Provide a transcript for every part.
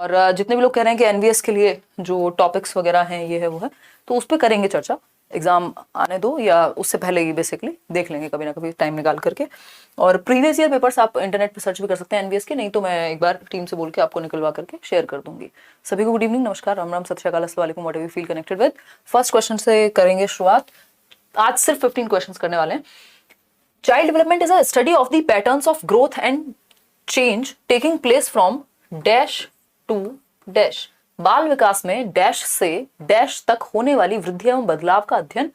और जितने भी लोग कह रहे हैं कि एनवीएस के लिए जो टॉपिक्स वगैरह हैं ये है वो है, तो उस पर करेंगे चर्चा। एग्जाम आने दो या उससे पहले ही बेसिकली देख लेंगे कभी ना कभी टाइम निकाल करके। और प्रीवियस ईयर पेपर्स आप इंटरनेट पे सर्च भी कर सकते हैं एनवीएस के, नहीं तो मैं एक बार टीम से बोल के आपको निकलवा करके शेयर कर दूंगी। सभी को गुड इवनिंग, नमस्कार, राम राम, सत श्री अकाल, अस्सलाम वालेकुम, what ever you feel connected with. First question से करेंगे शुरुआत। आज सिर्फ 15 क्वेश्चन करने वाले हैं। Child development is a study of the patterns of growth and change taking place from dash to dash. बाल विकास में डैश से डैश तक होने वाली वृद्धि एवं बदलाव का अध्ययन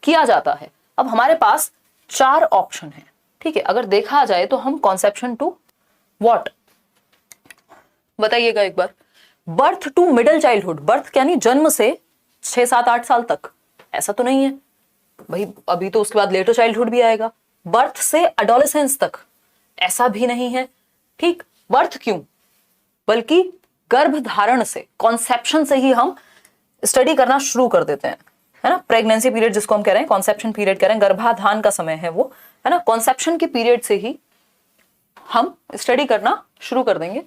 किया जाता है। अब हमारे पास 4 ऑप्शन है, ठीक है। अगर देखा जाए तो हम कॉन्सेप्शन टू व्हाट बताइएगा एक बार। Birth to middle childhood, birth यानी जन्म से 6, 7, 8 साल तक, ऐसा तो नहीं है भाई, अभी तो उसके बाद लेटर चाइल्डहुड भी आएगा। बर्थ से एडोलेसेंस तक, ऐसा भी नहीं है, ठीक। बर्थ क्यों, बल्कि गर्भ धारण से, कॉन्सेप्शन से ही हम स्टडी करना शुरू कर देते हैं, है ना। प्रेगनेंसी पीरियड जिसको हम कह रहे हैं, कॉन्सेप्शन पीरियड कह रहे हैं, गर्भाधान का समय है वो, है ना। कॉन्सेप्शन के पीरियड से ही हम स्टडी करना शुरू कर देंगे।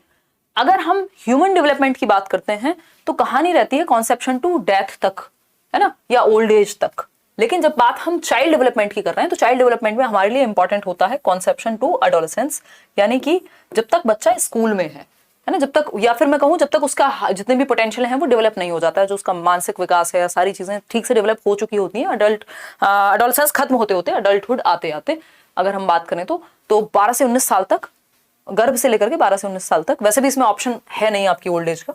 अगर हम ह्यूमन डेवलपमेंट की बात करते हैं तो कहानी रहती है कॉन्सेप्शन टू डेथ तक, है ना, या ओल्ड एज तक। लेकिन जब बात हम चाइल्ड डेवलपमेंट की कर रहे हैं तो चाइल्ड डेवलपमेंट में हमारे लिए इंपॉर्टेंट होता है कॉन्सेप्शन टू एडोलेसेंस, यानी कि जब तक बच्चा स्कूल में है ना, जब तक, या फिर मैं कहूं जब तक उसका जितने भी पोटेंशियल है वो डेवलप नहीं हो जाता है, जो उसका मानसिक विकास है, सारी चीजें ठीक से डेवलप हो चुकी होती हैं। एडोलेसेंस खत्म होते होते अडल्टहुड आते आते अगर हम बात करें तो 12 से 19 साल तक, गर्भ से लेकर के 12 से 19 साल तक। वैसे भी इसमें ऑप्शन है नहीं आपकी ओल्ड एज का,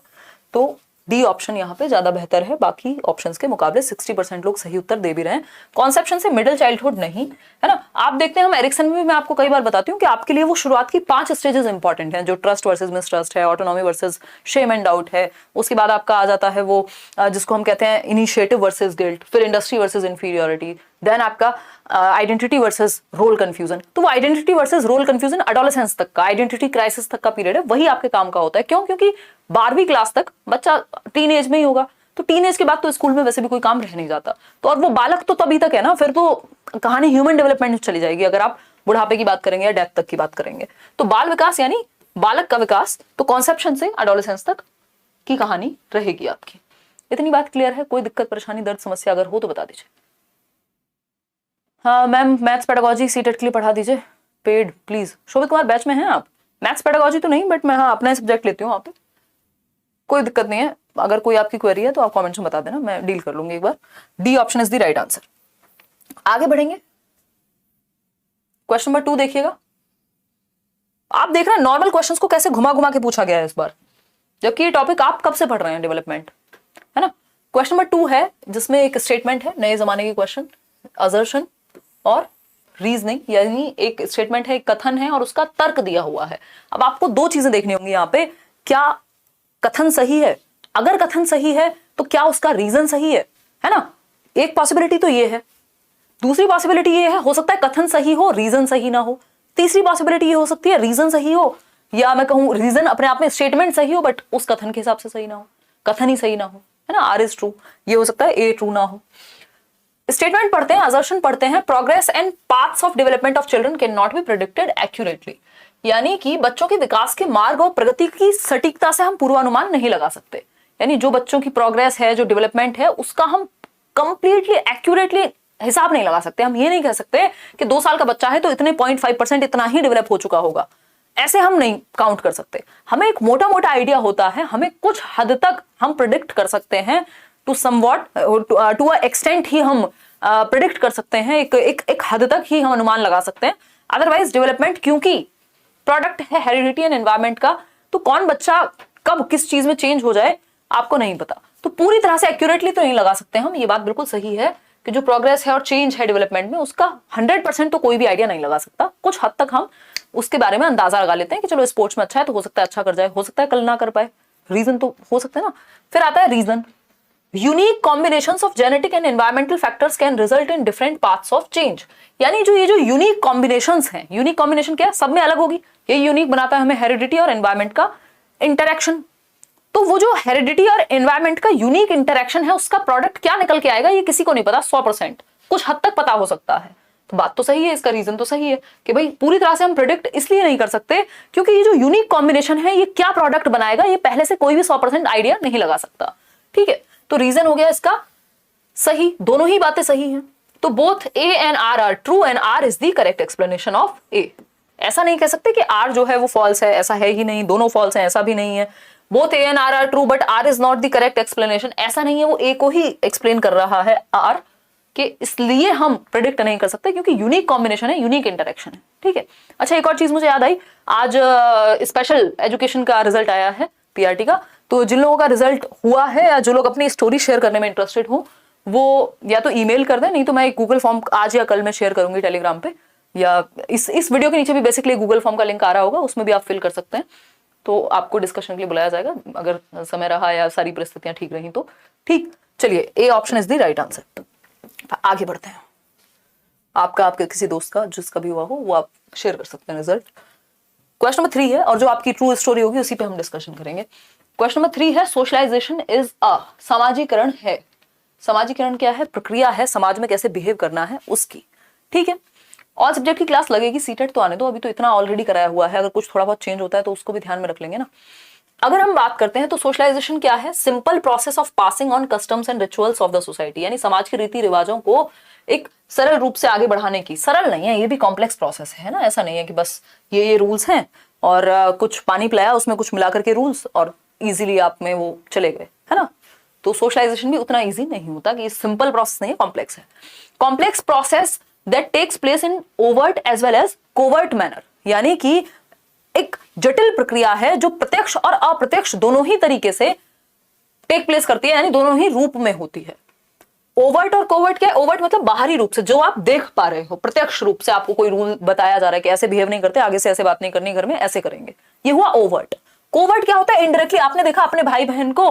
तो डी ऑप्शन यहाँ पे ज्यादा बेहतर है। बाकी ऑप्शंस के मुकाबले 60% लोग सही उत्तर दे भी रहे हैं। कॉन्सेप्शन से मिडिल चाइल्डहुड नहीं, है ना। आप देखते हैं हम एरिक्सन में भी मैं आपको कई बार बताती हूँ कि आपके लिए वो शुरुआत की 5 स्टेजेस इंपॉर्टेंट हैं, जो ट्रस्ट वर्सेस मिसट्रस्ट है, autonomy versus shame and doubt है। उसके बाद आपका आ जाता है वो जिसको हम कहते हैं इनिशिएटिव वर्सेस गिल्ट, फिर इंडस्ट्री वर्सेस इंफीरियोरिटी, देन आपका आइडेंटिटी वर्सेस रोल कंफ्यूजन। तो वो identity versus role confusion adolescence तक का, आइडेंटिटी क्राइसिस तक का पीरियड है, वही आपके काम का होता है। क्यों? क्योंकि 12वीं क्लास तक बच्चा टीन एज में ही होगा, तो टीन एज के बाद तो स्कूल में वैसे भी कोई काम रह नहीं जाता, तो और वो बालक तो तभी तक है ना, फिर तो कहानी ह्यूमन डेवलपमेंट में चली जाएगी अगर आप बुढ़ापे की बात करेंगे या डेथ तक की बात करेंगे। तो बाल विकास यानी बालक का विकास, तो कॉन्सेप्शन से एडोलेसेंस तक की कहानी रहेगी आपकी। इतनी बात क्लियर है? कोई दिक्कत परेशानी दर्द समस्या अगर हो तो बता दीजिए। हाँ मैम, मैथ्स पेडागोजी सीटेट के लिए पढ़ा दीजिए, paid please. Shobhit Kumar batch में हैं आप? मैथ्स पेडागोजी तो नहीं, बट मैं हाँ अपना सब्जेक्ट लेती हूँ वहाँ पे, कोई दिक्कत नहीं है। अगर कोई आपकी क्वेरी है तो आप कमेंट्स में बता देना, मैं डील कर लूंगी एक बार। D option is the right answer. आगे बढ़ेंगे, क्वेश्चन नंबर 2 देखिएगा। आप देख रहे हैं नॉर्मल क्वेश्चंस को कैसे घुमा घुमा के पूछा गया है इस बार, जबकि ये टॉपिक आप कब से पढ़ रहे हैं, डेवलपमेंट, है ना। क्वेश्चन नंबर 2 है जिसमें एक स्टेटमेंट है, नए जमाने के क्वेश्चन, असर्शन और रीजनिंग, यानी एक स्टेटमेंट है, एक कथन है और उसका तर्क दिया हुआ है। अब आपको 2 चीजें देखनी होंगी यहाँ पे, क्या कथन सही है, अगर कथन सही है तो क्या उसका रीजन सही है ना। एक पॉसिबिलिटी तो ये है, दूसरी पॉसिबिलिटी ये है, हो सकता है कथन सही हो रीजन सही ना हो। तीसरी पॉसिबिलिटी ये हो सकती है रीजन सही हो, या मैं कहूं रीजन अपने आप में स्टेटमेंट सही हो बट उस कथन के हिसाब से सही ना हो, कथन ही सही ना हो, है ना। आर इज ट्रू, ये हो सकता है ए ट्रू ना हो। स्टेटमेंट पढ़ते हैं, असर्शन पढ़ते हैं, progress and paths of development of children can not be predicted accurately, यानी कि बच्चों के विकास के मार्ग और प्रगति की सटीकता से हम पूर्वानुमान नहीं लगा सकते। यानी जो बच्चों की प्रोग्रेस है, जो डेवलपमेंट है, उसका हम कंप्लीटली एक्यूरेटली हिसाब नहीं लगा सकते। हम ये नहीं कह सकते कि 2 साल का बच्चा है तो इतने 0.5% इतना ही डेवलप हो चुका होगा, ऐसे हम नहीं काउंट कर सकते। हमें एक मोटा मोटा आइडिया होता है, हमें कुछ हद तक हम प्रिडिक्ट कर सकते हैं, to somewhat to a extent ही हम प्रिडिक्ट कर सकते हैं, एक हद तक ही हम अनुमान लगा सकते हैं। अदरवाइज डेवलपमेंट क्योंकि प्रोडक्ट है हेरिडिटी एंड एनवायरमेंट का, तो कौन बच्चा कब किस चीज में चेंज हो जाए आपको नहीं पता, तो पूरी तरह से एक्यूरेटली तो नहीं लगा सकते हम। ये बात बिल्कुल सही है कि जो प्रोग्रेस है और चेंज है डेवलपमेंट में, उसका 100% तो कोई भी आइडिया नहीं लगा सकता। कुछ हद तक हम उसके बारे में अंदाजा लगा लेते हैं कि चलो स्पोर्ट्स में अच्छा है तो हो सकता है अच्छा कर जाए, हो सकता है कल ना कर पाए, रीजन तो हो सकता है ना। फिर आता है reason, unique combinations of genetic and environmental factors can result in different paths of change, यानी ये जो यूनिक कॉम्बिनेशंस हैं, यूनिक कॉम्बिनेशन क्या है, सब में अलग होगी, ये यूनिक बनाता है हमें हेरिडिटी और एनवायरमेंट का इंटरेक्शन। तो वो जो हेरिडिटी और एनवायरमेंट का यूनिक इंटरेक्शन है, उसका प्रोडक्ट क्या निकल के आएगा ये किसी को नहीं पता 100%, कुछ हद तक पता हो सकता है, तो बात तो सही है, इसका रीजन तो सही है कि भाई पूरी तरह से हम प्रिडिक्ट इसलिए नहीं कर सकते क्योंकि ये जो यूनिक कॉम्बिनेशन है ये क्या प्रोडक्ट बनाएगा ये पहले से कोई भी 100% आइडिया नहीं लगा सकता। ठीक है, तो रीजन हो गया इसका सही, दोनों ही बातें सही हैं। तो both A and R are true and R is the correct explanation of A. ऐसा नहीं कह सकते कि आर जो है वो फॉल्स है, ऐसा है ही नहीं, दोनों फॉल्स हैं, ऐसा भी नहीं है। Both A and R are true but R is not the correct explanation, ऐसा नहीं है, वो ए को ही एक्सप्लेन कर रहा है आर कि इसलिए हम प्रिडिक्ट नहीं कर सकते क्योंकि यूनिक कॉम्बिनेशन है, यूनिक इंटरेक्शन है। ठीक है, अच्छा एक और चीज मुझे याद आई, आज स्पेशल एजुकेशन का रिजल्ट आया है पीआरटी का, तो जिन लोगों का रिजल्ट हुआ है या जो लोग अपनी स्टोरी शेयर करने में इंटरेस्टेड हो वो या तो ईमेल कर दें, नहीं तो मैं एक गूगल फॉर्म आज या कल में शेयर करूंगी टेलीग्राम पे, या इस वीडियो के नीचे भी बेसिकली गूगल फॉर्म का लिंक आ रहा होगा, उसमें भी आप फिल कर सकते हैं। तो आपको डिस्कशन के लिए बुलाया जाएगा अगर समय रहा या सारी परिस्थितियां ठीक रही तो। ठीक, चलिए ए option is the right answer. आगे बढ़ते हैं। आपका आपके किसी दोस्त का जिसका भी हुआ हो वो आप शेयर कर सकते हैं रिजल्ट। क्वेश्चन नंबर 3 है और जो आपकी ट्रू स्टोरी होगी उसी पे हम डिस्कशन करेंगे। क्वेश्चन नंबर 3 है सोशलाइजेशन इज अ, समाजीकरण है। समाजीकरण क्या है? प्रक्रिया है समाज में कैसे बिहेव करना है उसकी। ठीक है, ऑल सब्जेक्ट की क्लास लगेगी, सीटेट तो आने दो, अभी तो इतना ऑलरेडी कराया हुआ है, अगर कुछ थोड़ा बहुत चेंज होता है तो उसको भी ध्यान में रख लेंगे ना। अगर हम बात करते हैं तो सोशलाइजेशन क्या है? Simple process of passing on customs and rituals of the society, यानी समाज के रीति रिवाजों को एक सरल रूप से आगे बढ़ाने की। सरल नहीं है, ये भी कॉम्प्लेक्स प्रोसेस है ना, ऐसा नहीं है कि बस ये रूल्स हैं और कुछ पानी पिलाया उसमें कुछ मिला करके रूल्स और इजीली आप में वो चले गए, है ना। तो सोशलाइजेशन भी उतना इजी नहीं होता कि सिंपल प्रोसेस नहीं है, कॉम्प्लेक्स है। Complex process that takes place in overt as well as covert manner, यानी कि एक जटिल प्रक्रिया है जो प्रत्यक्ष और अप्रत्यक्ष दोनों ही तरीके से टेक प्लेस करती है, यानी दोनों ही रूप में होती है। ओवर्ट और कोवर्ट क्या है? ओवर्ट मतलब बाहरी रूप से जो आप देख पा रहे हो, प्रत्यक्ष रूप से आपको कोई रूल बताया जा रहा है कि ऐसे बिहेव नहीं करते, आगे से ऐसे बात नहीं करनी, घर में ऐसे करेंगे, ये हुआ ओवर्ट। कोवर्ट क्या होता है? इनडायरेक्टली आपने देखा अपने भाई बहन को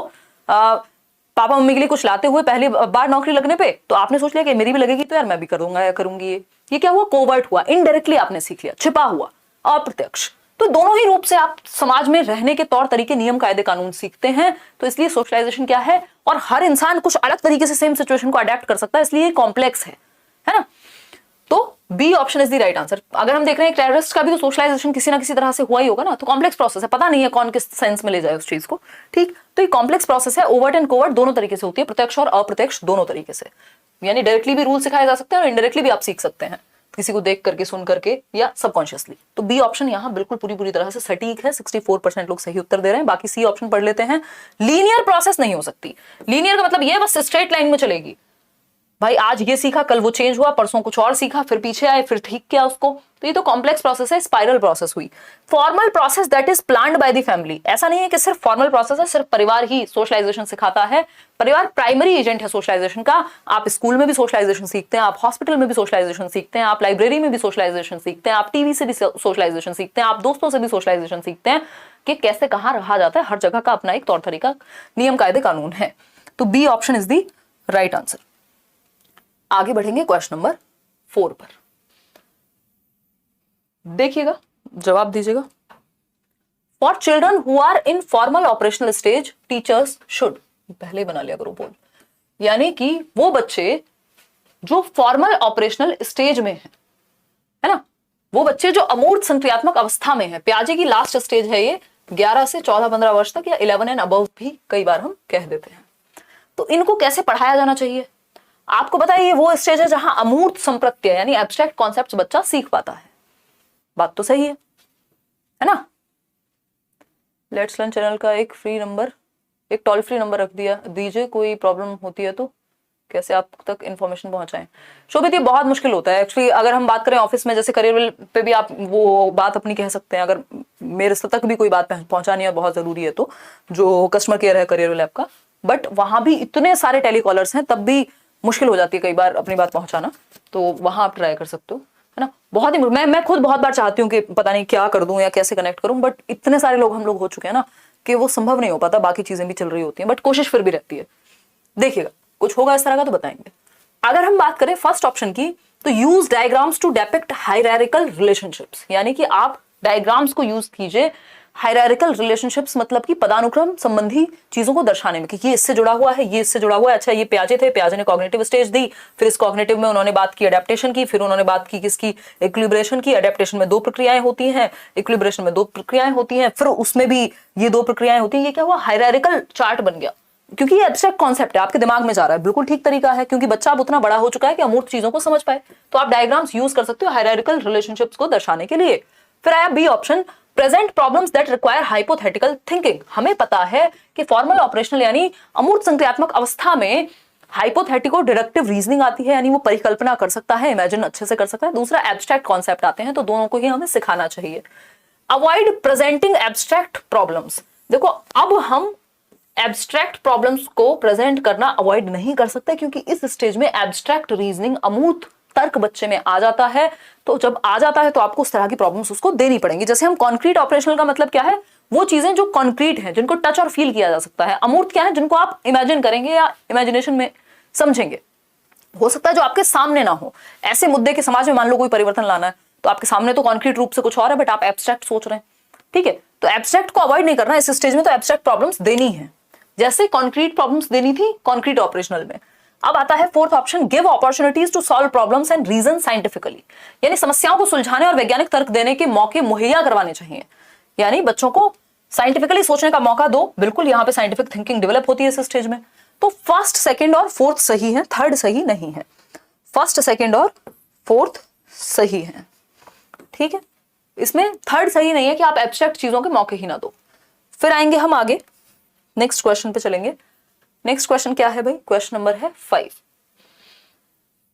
पापा मम्मी के लिए कुछ लाते हुए पहली बार नौकरी लगने पे, तो आपने सोच लिया कि मेरी भी लगेगी तो यार मैं भी कर दूंगा या करूंगी। ये क्या हुआ? कोवर्ट हुआ, इनडायरेक्टली आपने सीख लिया, छिपा हुआ, अप्रत्यक्ष। तो दोनों ही रूप से आप समाज में रहने के तौर तरीके, नियम कायदे कानून सीखते हैं। तो इसलिए सोशलाइजेशन क्या है, और हर इंसान कुछ अलग तरीके से सेम सिचुएशन को अडेप्ट कर सकता है, इसलिए कॉम्प्लेक्स है ना। तो B option is the right answer. अगर हम देख रहे हैं टेररिस्ट का भी तो सोशलाइजेशन किसी ना किसी तरह से हुआ ही होगा ना, तो कॉम्प्लेक्स प्रोसेस है, पता नहीं है कौन किस सेंस में ले जाए उस चीज को। ठीक, तो ये कॉम्प्लेक्स प्रोसेस है, ओवर्ट एंड कोवर्ट दोनों तरीके से होती है, प्रत्यक्ष और अप्रत्यक्ष दोनों तरीके से, यानी डायरेक्टली भी रूल सिखाए जा सकते हैं और इनडायरेक्टली भी आप सीख सकते हैं, किसी को देख करके, सुन करके या सबकॉन्शियसली। तो बी ऑप्शन यहाँ बिल्कुल पूरी तरह से सटीक है, 64% लोग सही उत्तर दे रहे हैं। बाकी सी ऑप्शन पढ़ लेते हैं। लीनियर प्रोसेस नहीं हो सकती। लीनियर का मतलब ये बस स्ट्रेट लाइन में चलेगी, भाई आज ये सीखा, कल वो चेंज हुआ, परसों कुछ और सीखा, फिर पीछे आए, फिर ठीक किया उसको। तो ये तो कॉम्प्लेक्स प्रोसेस है, स्पाइरल प्रोसेस हुई। Formal process that is planned by the family, ऐसा नहीं है कि सिर्फ फॉर्मल प्रोसेस है, सिर्फ परिवार ही सोशलाइजेशन सिखाता है। परिवार प्राइमरी एजेंट है सोशलाइजेशन का। आप स्कूल में भी सोशलाइजेशन सीखते हैं, आप हॉस्पिटल में भी सोशलाइजेशन सीखते हैं, आप लाइब्रेरी में भी सोशलाइजेशन सीखते हैं, आप टीवी से भी सोशलाइजेशन सीखते हैं, आप दोस्तों से भी सोशलाइजेशन सीखते हैं कि कैसे कहाँ रहा जाता है। हर जगह का अपना एक तौर तरीका, नियम कायदे कानून है। तो B option is the right answer. आगे बढ़ेंगे क्वेश्चन नंबर 4 पर। देखिएगा, जवाब दीजिएगा। For children who are in formal operational stage teachers should, पहले ही बना लिया करो बोल, यानी कि वो बच्चे जो फॉर्मल ऑपरेशनल स्टेज में है ना, वो बच्चे जो अमूर्त संक्रियात्मक अवस्था में है, प्याजे की लास्ट स्टेज है ये, 11 से 14-15 वर्ष तक, या 11 एंड अबव भी कई बार हम कह देते हैं। तो इनको कैसे पढ़ाया जाना चाहिए? आपको पता है ये वो स्टेज है जहां अमूर्त संप्रत्यय यानी एब्स्ट्रैक्ट कॉन्सेप्ट्स बच्चा सीख पाता है। बात तो सही है ना। लेट्स लर्न चैनल का एक टोल फ्री नंबर रख दीजिए, कोई प्रॉब्लम होती है तो कैसे आप तक इन्फॉर्मेशन पहुंचाएं। शोभित, ये बहुत मुश्किल होता है एक्चुअली। अगर हम बात करें ऑफिस में, जैसे करियर पे भी आप वो बात अपनी कह सकते हैं, अगर मेरे तक भी कोई बात पहुंचानी है बहुत जरूरी है तो, जो कस्टमर केयर है करियर लैब का, बट वहां भी इतने सारे टेलीकॉलर्स हैं, तब भी मुश्किल हो जाती है कई बार अपनी बात पहुंचाना। तो वहां आप ट्राई कर सकते हो, है ना। बहुत ही मैं खुद बहुत बार चाहती हूँ कि पता नहीं क्या कर दूं या कैसे कनेक्ट करूं, बट इतने सारे लोग हम लोग हो चुके हैं ना कि वो संभव नहीं हो पाता। बाकी चीजें भी चल रही होती हैं, बट कोशिश फिर भी रहती है। देखिएगा, कुछ होगा इस तरह का तो बताएंगे। अगर हम बात करें फर्स्ट ऑप्शन की, तो use diagrams to depict hierarchical relationships, यानी कि आप डायग्राम्स को यूज कीजिए हायरार्किकल रिलेशनशिप्स मतलब कि पदानुक्रम संबंधी चीजों को दर्शाने में कि ये इससे जुड़ा हुआ है, ये इससे जुड़ा हुआ है। अच्छा, ये पियाजे थे, पियाजे ने कॉग्निटिव स्टेज दी, फिर इस कॉग्निटिव में उन्होंने बात की अडेप्टेशन की, फिर उन्होंने बात की किसकी, इक्विलिब्रेशन की। अडेप्टेशन में 2 प्रक्रियाएं होती हैं, इक्विलिब्रेशन में 2 प्रक्रियाएं होती हैं, फिर उसमें भी ये 2 प्रक्रियाएं होती हैं। ये क्या हुआ, हायरार्किकल चार्ट बन गया, क्योंकि ये एब्स्ट्रैक्ट कॉन्सेप्ट है, आपके दिमाग में जा रहा है, बिल्कुल ठीक तरीका है, क्योंकि बच्चा अब उतना बड़ा हो चुका है कि अमूर्त चीजों को समझ पाए। तो आप डायग्राम्स यूज कर सकते हो हायरार्किकल रिलेशनशिप्स को दर्शाने के लिए। फिर आया B option, present problems that require hypothetical thinking. हमें पता है कि फॉर्मल ऑपरेशनल यानी अमूर्त संक्रियात्मक अवस्था में हाइपोथेटिको डिडक्टिव रीजनिंग आती है, यानी वो परिकल्पना कर सकता है, इमेजिन अच्छे से कर सकता है। दूसरा एब्स्ट्रैक्ट कॉन्सेप्ट आते हैं, तो दोनों को ही हमें सिखाना चाहिए। Avoid presenting abstract problems. देखो, अब हम एब्स्ट्रैक्ट प्रॉब्लम्स को प्रेजेंट करना अवॉइड नहीं कर सकते, क्योंकि इस स्टेज में एब्स्ट्रैक्ट रीजनिंग अमूर्त तर्क बच्चे में आ जाता है। तो जब आ जाता है तो आपको उस तरह की प्रॉब्लम्स उसको देनी पड़ेंगी। जैसे हम कॉन्क्रीट ऑपरेशनल का मतलब क्या है, वो चीजें जो कॉन्क्रीट हैं, जिनको टच और फील किया जा सकता है। अमूर्त क्या है, जिनको आप इमेजिन करेंगे या इमेजिनेशन में समझेंगे। हो सकता है जो आपके सामने ना हो, ऐसे मुद्दे के समाज में मान लो कोई परिवर्तन लाना है, तो आपके सामने तो कॉन्क्रीट रूप से कुछ और है, बट आप एब्स्ट्रैक्ट सोच रहे हैं, ठीक है। तो एब्स्ट्रैक्ट को अवॉइड नहीं करना इस स्टेज में, तो एब्स्ट्रैक्ट प्रॉब्लम्स देनी है, जैसे कॉन्क्रीट प्रॉब्लम्स देनी थी कॉन्क्रीट ऑपरेशनल में। अब आता है fourth option, give opportunities to solve problems and reason scientifically, यानी समस्याओं को सुलझाने और वैज्ञानिक तर्क देने के मौके मुहैया करवाने चाहिए। यानी बच्चों को साइंटिफिकली सोचने का मौका दो। बिल्कुल, यहां पे साइंटिफिक थिंकिंग डेवलप होती है इस स्टेज में। तो फर्स्ट, सेकंड और फोर्थ सही है, थर्ड सही नहीं है। फर्स्ट, सेकंड और फोर्थ सही है, ठीक है। इसमें थर्ड सही नहीं है कि आप एब्स्ट्रैक्ट चीजों के मौके ही ना दो। फिर आएंगे हम आगे, नेक्स्ट क्वेश्चन पे चलेंगे। नेक्स्ट क्वेश्चन क्या है भाई, क्वेश्चन नंबर है 5।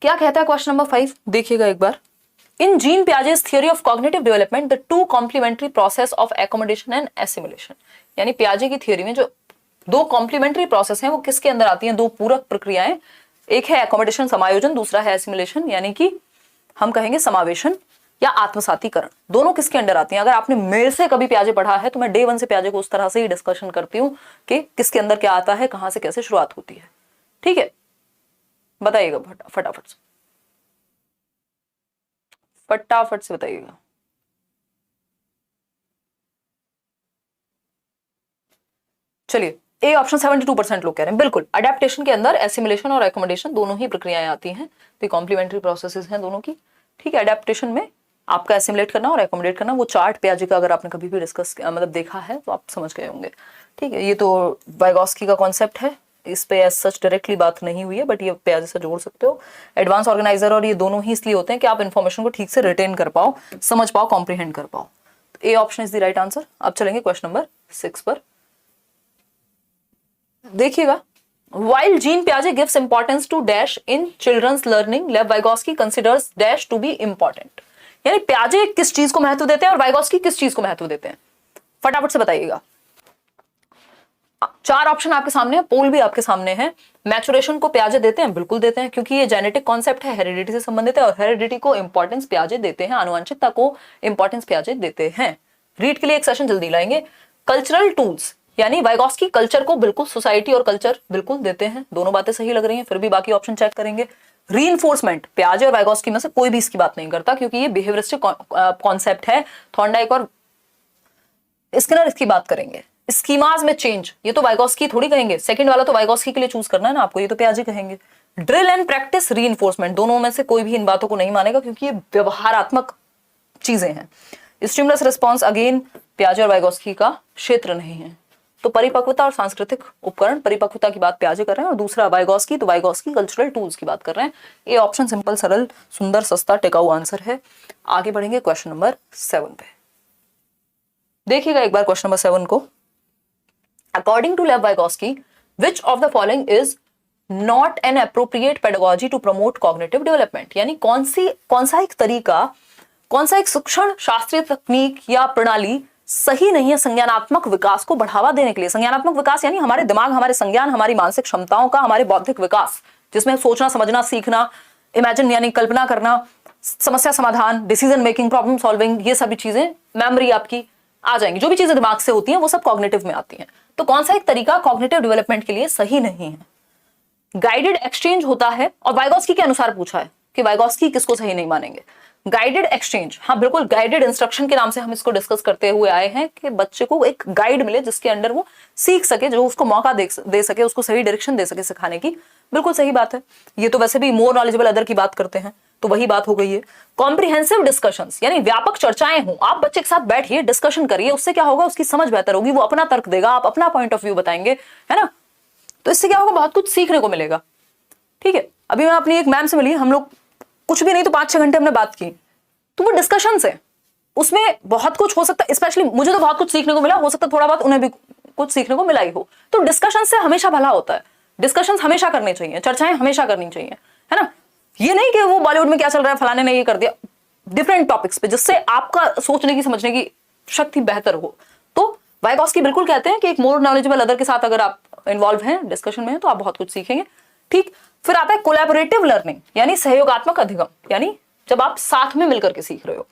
क्या कहता है क्वेश्चन नंबर 5, देखिएगा एक बार। In Jean Piaget's theory of cognitive development the 2 complementary process of accommodation and assimilation, यानी पियाजे की थियोरी में जो 2 कॉम्प्लीमेंट्री प्रोसेस हैं वो किसके अंदर आती हैं, 2 पूरक प्रक्रियाएं। एक है एकोमोडेशन समायोजन, दूसरा है एसिमुलेशन यानी कि हम कहेंगे समावेशन या आत्मसातीकरण। दोनों किसके अंडर आती हैं। अगर आपने मेरे से कभी पियाजे पढ़ा है तो मैं डे 1 से पियाजे को उस तरह से ही डिस्कशन करती हूँ कि किसके अंदर क्या आता है, कहां से कैसे शुरुआत होती है, ठीक है। बताइएगा फटाफट से, फटाफट से बताइएगा। चलिए, ए ऑप्शन 72% लोग कह रहे हैं। बिल्कुल, अडेप्टेशन के अंदर एसिमुलेशन और एकोमोडेशन दोनों ही प्रक्रियाएं आती हैं, तो कॉम्प्लीमेंट्री प्रोसेसेस हैं दोनों की, ठीक है। अडेप्टेशन में आपका एसिमुलेट करना और एकोमोडेट करना, वो चार्ट पियाजे का अगर आपने कभी भी डिस्कस मतलब देखा है तो आप समझ गए होंगे, ठीक है। ये तो वाइगोस्की का कॉन्सेप्ट है, इस पे एज सच डायरेक्टली बात नहीं हुई है, बट ये पियाजे से जोड़ सकते हो। एडवांस ऑर्गेनाइजर और ये दोनों ही इसलिए होते हैं कि आप इन्फॉर्मेशन को ठीक से रिटेन कर पाओ, समझ पाओ, कॉम्प्रीहेंड कर पाओ। ए option is the right answer. अब चलेंगे क्वेश्चन नंबर 6 पर, देखिएगा। While Jean Piaget gives importance to dash in children's learning, Lev Vygotsky considers dash to be important। यानी पियाजे किस चीज को महत्व देते हैं और वाइगोस्की किस चीज को महत्व देते हैं, फटाफट से बताइएगा। 4 ऑप्शन आपके सामने है, पोल भी आपके सामने है। मैचुरेशन को पियाजे देते हैं, बिल्कुल देते हैं, क्योंकि ये जेनेटिक कॉन्सेप्ट है, हेरिडिटी से संबंधित है, और हेरिडिटी को इंपॉर्टेंस पियाजे देते हैं, आनुवंशिकता को इंपॉर्टेंस पियाजे देते हैं। रीड के लिए एक सेशन जल्दी लाएंगे। कल्चरल टूल्स, यानी वाइगोस्की कल्चर को बिल्कुल, सोसाइटी और कल्चर बिल्कुल देते हैं। दोनों बातें सही लग रही हैं, फिर भी बाकी ऑप्शन चेक करेंगे। रीइंफोर्समेंट, पियाजे और वाइगोस्की में से कोई भी इसकी बात नहीं करता, क्योंकि ये बिहेवियरिस्टिक कॉन्सेप्ट है। थॉर्नडाइक और स्किनर इसकी बात करेंगे। स्कीमाज में चेंज, ये तो वाइगोस्की थोड़ी कहेंगे, सेकंड वाला तो वाइगोस्की के लिए चूज करना है ना आपको, ये तो पियाजे कहेंगे। ड्रिल एंड प्रैक्टिस, रीइंफोर्समेंट, दोनों में से कोई भी इन बातों को नहीं मानेगा, क्योंकि ये व्यवहारात्मक चीजें हैं। स्टिमुलस रिस्पॉन्स, अगेन पियाजे और वाइगोस्की का क्षेत्र नहीं है। तो परिपक्वता और सांस्कृतिक उपकरण, परिपक्वता की बात पियाजे कर रहे हैं, और दूसरा वाइगोस्की, तो वाइगोस्की कल्चरल टूल्स की बात कर रहे हैं। ये ऑप्शन सिंपल, सरल, सुंदर, सस्ता, टिकाऊ आंसर है। आगे बढ़ेंगे क्वेश्चन नंबर 7 पे, देखिएगा एक बार क्वेश्चन नंबर 7 को। According to Lev Vygotsky, which of the following is not an appropriate pedagogy to promote cognitive development, यानी कौन सा एक तरीका, कौन सा एक शिक्षण शास्त्रीय तकनीक या प्रणाली सही नहीं है संज्ञानात्मक विकास को बढ़ावा देने के लिए। संज्ञानात्मक विकास यानी हमारे दिमाग, हमारे संज्ञान, हमारी मानसिक क्षमताओं का, हमारे बौद्धिक विकास, जिसमें सोचना, समझना, सीखना, इमेजिन यानी कल्पना करना, समस्या समाधान, डिसीजन मेकिंग, प्रॉब्लम सॉल्विंग, ये सभी चीजें, मेमोरी आपकी आ जाएंगी। जो भी चीजें दिमाग से होती हैं वो सब कॉग्निटिव में आती हैं। तो कौन सा एक तरीका कॉग्निटिव डेवलपमेंट के लिए सही नहीं है। गाइडेड एक्सचेंज होता है, और वाइगोस्की के अनुसार पूछा है कि वाइगोस्की किसको सही नहीं मानेंगे। गाइडेड एक्सचेंज, हाँ बिल्कुल, गाइडेड इंस्ट्रक्शन के नाम से हम इसको डिस्कस करते हुए आए हैं कि बच्चे को एक गाइड मिले जिसके अंडर वो सीख सके, जो उसको मौका दे सके, उसको सही डायरेक्शन दे सके सिखाने की। बिल्कुल सही बात है। ये तो वैसे भी मोर नॉलेजेबल अदर की बात करते हैं, तो वही बात हो गई है। कॉम्प्रिहेंसिव डिस्कशंस, यानी व्यापक चर्चाएं हों, आप बच्चे के साथ बैठिए, डिस्कशन करिए, उससे क्या होगा, उसकी समझ बेहतर होगी, वो अपना तर्क देगा, आप अपना पॉइंट ऑफ व्यू बताएंगे, है ना। तो इससे क्या होगा, बहुत कुछ सीखने को मिलेगा। ठीक है, अभी मैं अपनी एक मैम से मिली, हम लोग कुछ भी नहीं तो 5-6 घंटे हमने बात की, तो वो डिस्कशन है, उसमें बहुत कुछ हो सकता है। स्पेशली मुझे तो बहुत कुछ सीखने को मिला, हो सकता है थोड़ा बहुत उन्हें भी कुछ सीखने को मिला ही हो। तो डिस्कशन से हमेशा भला होता है, डिस्कशन हमेशा करनी चाहिए, चर्चाएं हमेशा करनी चाहिए, है ना। ये नहीं कि वो बॉलीवुड में क्या चल रहा है, फलाने ने ये कर दिया, डिफरेंट टॉपिक्स पे, जिससे आपका सोचने की समझने की शक्ति बेहतर हो। तो वाइगॉस्की बिल्कुल कहते हैं कि एक मोर नॉलेजेबल अदर के साथ अगर आप इन्वॉल्व हैं, डिस्कशन में हैं, तो आप बहुत कुछ सीखेंगे। ठीक, फिर आता है कोलैबोरेटिव लर्निंग, यानी सहयोगात्मक अधिगम, यानी जब आप साथ में मिलकर के सीख रहे हो।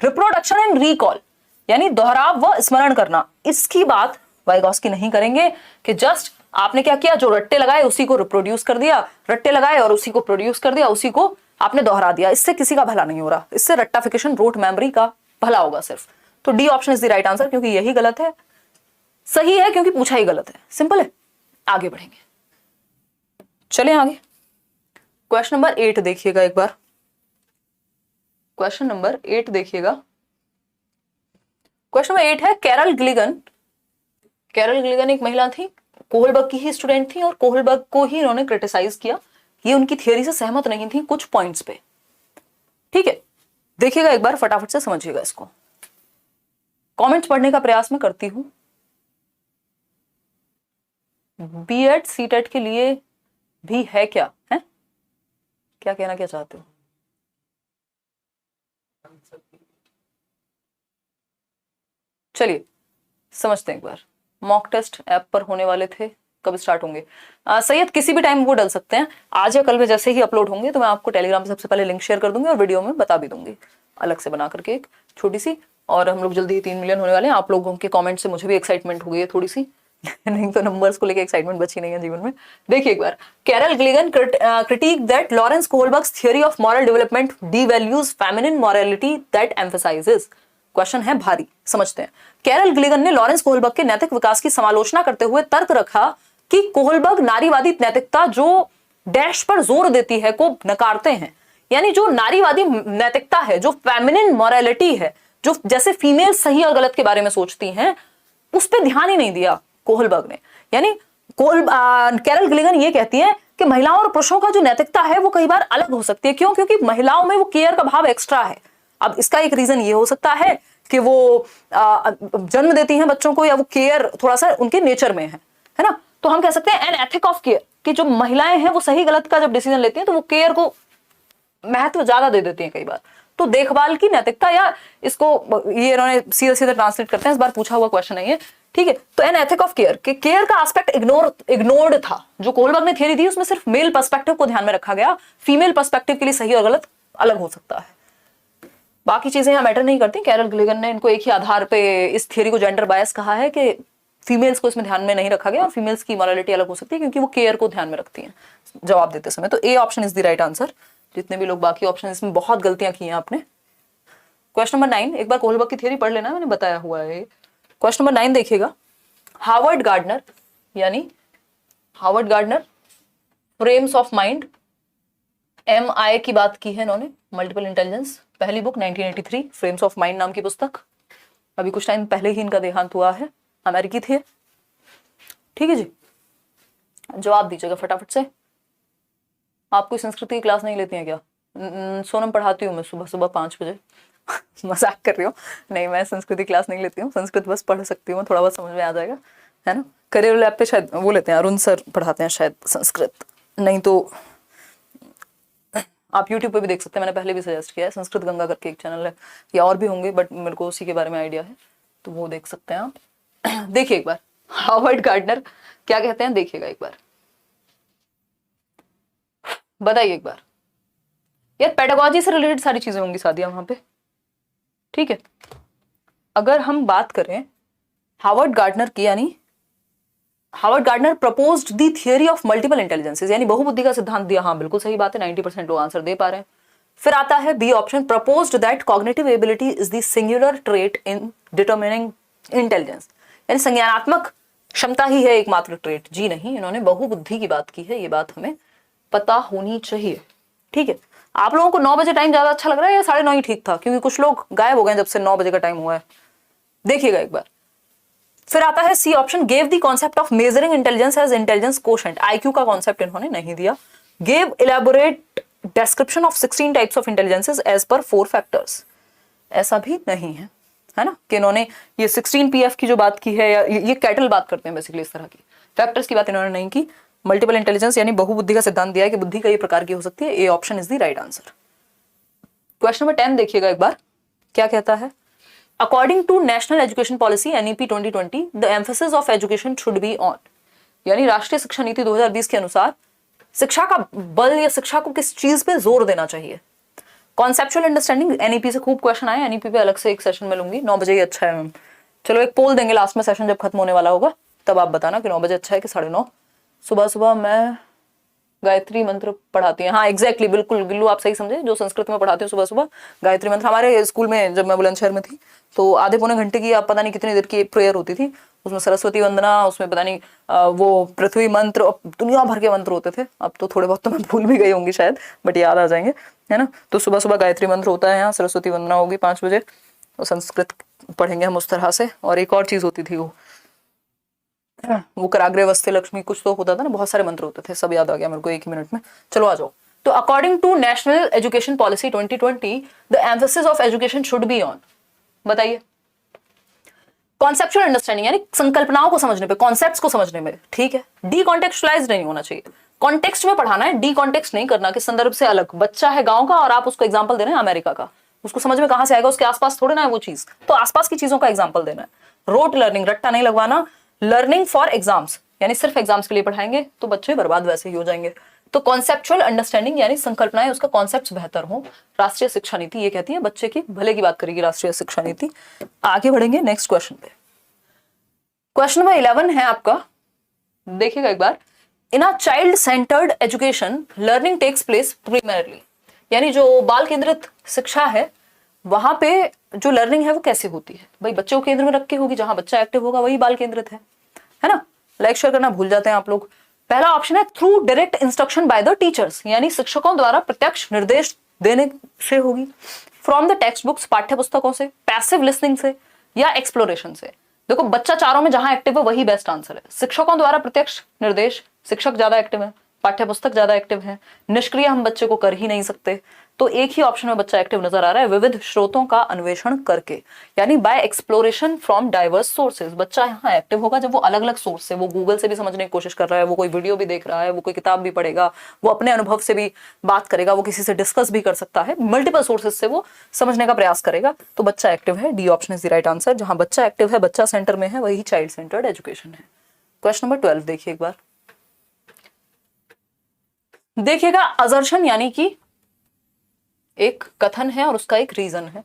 रिप्रोडक्शन एंड रिकॉल, यानी दोहराव व स्मरण करना। इसकी बात वाइगॉस्की नहीं करेंगे कि जस्ट आपने क्या किया, जो रट्टे लगाए उसी को रिप्रोड्यूस कर दिया, रट्टे लगाए और उसी को प्रोड्यूस कर दिया, उसी को आपने दोहरा दिया। इससे किसी का भला नहीं हो रहा, इससे रट्टाफिकेशन, रोट मेमोरी का भला होगा सिर्फ। तो D option is the right answer, क्योंकि यही गलत है। सही है क्योंकि पूछा ही गलत है, सिंपल है। आगे बढ़ेंगे, चलें आगे। क्वेश्चन नंबर 8 देखिएगा एक बार, क्वेश्चन नंबर 8 देखिएगा। क्वेश्चन नंबर 8 है कैरल ग्लिगन। कैरल ग्लिगन एक महिला थी, कोहलबर्ग की ही स्टूडेंट थी, और कोहलबर्ग को ही इन्होंने क्रिटिसाइज किया। ये उनकी थियरी से सहमत नहीं थी कुछ पॉइंट्स पे। ठीक है, देखिएगा एक बार, फटाफट से समझिएगा इसको। कमेंट्स पढ़ने का प्रयास मैं करती हूं। बीएड सीटेट के लिए भी है क्या, है क्या कहना क्या चाहते हो? चलिए समझते हैं एक बार। मॉक टेस्ट ऐप पर होने वाले थे, कब स्टार्ट होंगे? सैयद किसी भी टाइम वो डल सकते हैं, आज या कल में जैसे ही अपलोड होंगे तो मैं आपको टेलीग्राम पे सबसे पहले लिंक शेयर कर दूंगी और वीडियो में बता भी दूंगी अलग से बना करके एक छोटी सी। और हम लोग जल्दी ही 3 मिलियन होने वाले हैं। आप लोगों के कमेंट से मुझे भी एक्साइटमेंट हो गई है थोड़ी सी नहीं तो नंबर्स को लेके एक्साइटमेंट बची नहीं है जीवन में। देखिए एक बार, Carol Gilligan critique that Lawrence Kohlberg's theory of moral development devalues feminine morality that emphasises. Question है भारी, समझते हैं। कैरल ग्लिगन ने लॉरेंस कोहलबर्ग के नैतिक विकास की समालोचना करते हुए तर्क रखा कि कोहलबर्ग नारीवादी नैतिकता जो डैश पर जोर देती है को नकारते हैं। यानी जो नारीवादी नैतिकता है, जो फेमिनिन मॉरलिटी है, जो जैसे फीमेल सही और गलत के बारे में सोचती हैं, उस पर ध्यान ही नहीं दिया कोहलबर्ग ने। यानी कैरल ग्लिगन ये कहती है कि महिलाओं और पुरुषों का जो नैतिकता है वो कई बार अलग हो सकती है। क्यों? क्योंकि महिलाओं में वो केयर का भाव एक्स्ट्रा है। अब इसका एक रीजन ये हो सकता है कि वो जन्म देती हैं बच्चों को, या वो केयर थोड़ा सा उनके नेचर में है ना। तो हम कह सकते हैं एन एथिक ऑफ केयर, कि जो महिलाएं हैं वो सही गलत का जब डिसीजन लेती हैं तो वो केयर को महत्व ज्यादा दे देती हैं कई बार। तो देखभाल की नैतिकता, या इसको ये इन्होंने सीधा सीधा ट्रांसलेट करते हैं, इस बार पूछा हुआ क्वेश्चन है ये। ठीक है, तो एन एथिक ऑफ केयर, कि केयर का एस्पेक्ट इग्नोर्ड था। जो कोहलबर्ग ने थियरी दी उसमें सिर्फ मेल पर्सपेक्टिव को ध्यान में रखा गया, फीमेल पर्सपेक्टिव के लिए सही और गलत अलग हो सकता है। बाकी चीजें यहाँ मैटर नहीं करती। कैरल ग्लिगन ने इनको एक ही आधार पे इस थियरी को जेंडर बायस कहा है कि फीमेल्स को इसमें ध्यान में नहीं रखा गया और फीमेल्स की मॉरलिटी अलग हो सकती है क्योंकि वो केयर को ध्यान में रखती हैं जवाब देते समय। तो ए option is the right answer. जितने भी लोग बाकी ऑप्शन, इसमें बहुत गलतियां की हैं आपने। क्वेश्चन नंबर 9, एक बार कोहलबर्ग की थियरी पढ़ लेना, मैंने बताया हुआ है। क्वेश्चन नंबर 9 देखिएगा। हार्वर्ड गार्डनर, यानी Harvard gardener frames of mind, MI की बात की है इन्होंने, मल्टीपल इंटेलिजेंस, पहली बुक 1983, फ्रेम्स ऑफ माइंड नाम की पुस्तक। अभी कुछ टाइम पहले ही इनका देहांत हुआ है, अमेरिकी थे। ठीक है जी, जवाब दीजिएगा फटाफट से। आप कोई संस्कृत की क्लास नहीं लेती हैं क्या? सोनम पढ़ाती हूँ मैं सुबह सुबह 5 बजे मजाक कर रही हूँ, नहीं मैं संस्कृत क्लास नहीं लेती हूँ, संस्कृत बस पढ़ सकती हूँ, थोड़ा बहुत समझ में आ जाएगा, है ना। करियर लैब पे शायद वो लेते हैं, अरुण सर पढ़ाते हैं शायद संस्कृत, नहीं तो आप YouTube पे भी देख सकते हैं। मैंने पहले भी सजेस्ट किया है, संस्कृत गंगा करके एक चैनल है, या और भी होंगे बट मेरे को उसी के बारे में आइडिया है, तो वो देख सकते हैं आप। देखिए एक बार, हार्वर्ड गार्डनर क्या कहते हैं, देखिएगा एक बार, बताइए एक बार। यार पेडागोजी से रिलेटेड सारी चीजें होंगी सादिया वहां पे। ठीक है, अगर हम बात करें हार्वर्ड गार्डनर की, यानी Harvard gardener proposed the theory of multiple intelligences, यानी बहुबुद्धि का सिद्धांत दिया। हाँ बिल्कुल सही बात है, 90% लोग आंसर दे पा रहे हैं। फिर आता है B option, proposed that cognitive ability is the singular trait in determining intelligence, यानी संज्ञानात्मक क्षमता ही है एकमात्र ट्रेट। जी नहीं, इन्होंने बहुबुद्धि की बात की है, ये बात हमें पता होनी चाहिए। ठीक है, आप लोगों को 9 बजे टाइम ज्यादा अच्छा लग रहा है या 9:30 ही ठीक था? क्योंकि कुछ लोग गायब हो गए जब से 9 बजे का टाइम हुआ है, देखिएगा एक बार। फिर आता है C option, gave the concept of measuring intelligence as intelligence quotient, IQ का कॉन्सेप्ट इन्होंने नहीं दिया। Gave elaborate description of 16 types of intelligences as per 4 factors, ऐसा भी नहीं है, है ना, कि इन्होंने ये 16 पीएफ की जो बात की है, या ये कैटल बात करते हैं बेसिकली, इस तरह की फैक्टर्स की बात इन्होंने नहीं की। मल्टीपल इंटेलिजेंस यानी बहुबुद्धि का सिद्धांत दिया है कि बुद्धि कई प्रकार की हो सकती है। A option is the right answer. Question number 10 देखिएगा एक बार, क्या कहता है। According to National Education Policy NEP 2020, the emphasis of education should be on, यानी राष्ट्रीय शिक्षा नीति 2020 के अनुसार शिक्षा का बल या शिक्षा को किस चीज पे जोर देना चाहिए। कॉन्सेप्चुअल अंडरस्टैंडिंग, एनईपी से खूब क्वेश्चन आए, एनईपी पे अलग से एक सेशन में लूंगी। 9 बजे ही अच्छा है मैम, चलो एक पोल देंगे लास्ट में, सेशन जब खत्म होने वाला होगा तब आप बताना कि 9 बजे अच्छा है कि 9:30। सुबह सुबह मैं गायत्री मंत्र पढ़ाती है, हाँ एग्जैक्टली, बिल्कुल गिल्लू आप सही समझे, जो संस्कृत में पढ़ाती हूँ सुबह सुबह गायत्री मंत्र। हमारे स्कूल में जब मैं बुलंदशहर में थी तो आधे पौने घंटे की, आप पता नहीं कितनी देर की प्रेयर होती थी, उसमें सरस्वती वंदना, उसमें पता नहीं वो पृथ्वी मंत्र, दुनिया भर के मंत्र होते थे। अब तो थोड़े बहुत तो मैं भूल भी गई होंगी शायद, बट याद आ जाएंगे, है ना। तो सुबह सुबह गायत्री मंत्र होता है, यहाँ सरस्वती वंदना होगी 5 बजे, और संस्कृत पढ़ेंगे हम उस तरह से। और एक और चीज होती थी वो कराग्रे वस्ते लक्ष्मी, कुछ तो होता था ना, बहुत सारे मंत्र होते थे, सब याद आ गया मेरे को एक ही मिनट में। चलो आ जाओ। तो according to National Education Policy 2020, the emphasis of education should be on, बताइए। कॉन्सेप्चुअल अंडरस्टैंडिंग यानी संकल्पनाओं को समझने पे, कॉन्सेप्ट्स को समझने में, ठीक है। डी कॉन्टेक्चुअलाइज्ड नहीं होना चाहिए, कॉन्टेक्स्ट में पढ़ाना है, डी कॉन्टेक्स्ट नहीं करना कि संदर्भ से अलग। बच्चा है गांव का और आप उसको एग्जांपल दे रहे हैं अमेरिका का, उसको समझ में कहां से आएगा, उसके आसपास थोड़ी ना है वो चीज, तो आसपास की चीजों का एग्जांपल देना है। रोट लर्निंग, रट्टा नहीं लगवाना। लर्निंग फॉर एग्जाम्स यानी सिर्फ एग्जाम्स के लिए पढ़ाएंगे तो बच्चे बर्बाद वैसे ही हो जाएंगे। तो कॉन्सेप्चुअल अंडरस्टैंडिंग यानी संकल्पनाएं, उसका कॉन्सेप्ट्स बेहतर हो। राष्ट्रीय शिक्षा नीति ये कहती है बच्चे की भले की बात करेगी राष्ट्रीय शिक्षा नीति। आगे बढ़ेंगे नेक्स्ट क्वेश्चन पे। क्वेश्चन नंबर 11 है आपका, देखिएगा एक बार। In a child centred education learning takes place primarily, यानी जो बाल केंद्रित शिक्षा है वहां पे जो लर्निंग है वो कैसे होती है, भाई बच्चे को केंद्र में रख के होगी, जहां बच्चा एक्टिव होगा वही बाल केंद्रित है ना। लाइक शेयर करना भूल जाते हैं आप लोग। पहला ऑप्शन है through direct instruction by the teachers, यानी शिक्षकों द्वारा प्रत्यक्ष निर्देश देने से होगी। फ्रॉम द टेक्स्ट बुक्स, पाठ्य पुस्तकों से, पैसिव लिसनिंग से, या एक्सप्लोरेशन से। देखो बच्चा चारों में जहां एक्टिव है वही बेस्ट आंसर है। शिक्षकों द्वारा प्रत्यक्ष निर्देश, शिक्षक ज्यादा एक्टिव है, पाठ्य पुस्तक ज्यादा एक्टिव है, निष्क्रिय हम बच्चे को कर ही नहीं सकते, तो एक ही ऑप्शन में बच्चा एक्टिव नजर आ रहा है, विविध स्रोतों का अन्वेषण करके, यानी by exploration from diverse sources. बच्चा यहाँ एक्टिव होगा जब वो अलग अलग सोर्स से, वो गूगल से भी समझने की कोशिश कर रहा है, वो कोई वीडियो भी देख रहा है, वो कोई किताब भी पढ़ेगा, वो अपने अनुभव से भी बात करेगा, वो किसी से डिस्कस भी कर सकता है, मल्टीपल सोर्सेज से वो समझने का प्रयास करेगा, तो बच्चा एक्टिव है। D option is the right answer. जहां बच्चा एक्टिव है, बच्चा सेंटर में है, वही चाइल्ड सेंटर्ड एजुकेशन है। क्वेश्चन नंबर 12 देखिए एक बार, देखिएगा। अजर्शन यानी कि एक कथन है और उसका एक रीजन है।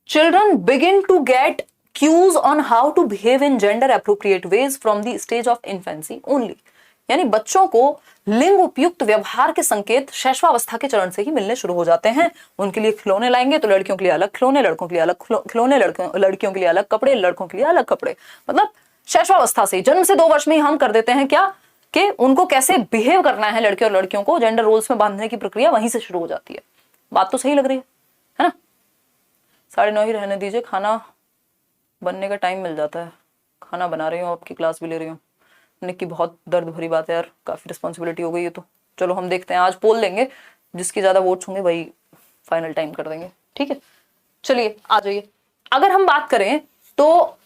Children begin to get cues on how to behave in gender appropriate ways from the stage of infancy only, यानी बच्चों को लिंग उपयुक्त व्यवहार के संकेत शैशवावस्था के चरण से ही मिलने शुरू हो जाते हैं। उनके लिए खिलौने लाएंगे तो लड़कियों के लिए अलग खिलौने, लड़कों के लिए अलग खिलौने, लड़कियों के लिए अलग कपड़े, लड़कों के लिए अलग कपड़े। मतलब शैशवावस्था से, जन्म से 2 वर्ष में ही हम कर देते हैं क्या कि उनको कैसे बिहेव करना है, लड़के और लड़कियों को जेंडर रोल्स में बांधने की प्रक्रिया वहीं से शुरू हो जाती है। बात तो सही लग रही है ना। 9:30 ही रहने दीजिए, खाना बनने का टाइम मिल जाता है, खाना बना रही हूँ, आपकी क्लास भी ले रही हूँ। निक्की बहुत दर्द भरी बात है यार, काफी रिस्पॉन्सिबिलिटी हो गई है। तो चलो हम देखते हैं, आज पोल देंगे, जिसकी ज्यादा वोट्स होंगे वही फाइनल टाइम कर देंगे, ठीक है। चलिए आ जाइए। अगर हम बात करें तो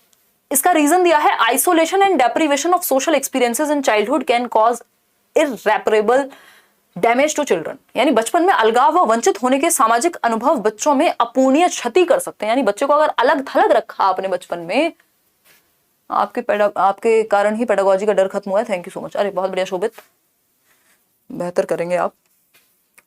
इसका रीजन दिया है, isolation and deprivation of social experiences in childhood can cause irreparable damage to children, यानी बचपन में अलगाव व वंचित होने के सामाजिक अनुभव बच्चों में अपूर्णीय क्षति कर सकते हैं। यानी बच्चे को अगर अलग थलग रखा आपने बचपन में, आपके कारण ही पेडागोजी का डर खत्म हुआ है। Thank you so much. अरे बहुत बढ़िया शोभित, बेहतर करेंगे आप।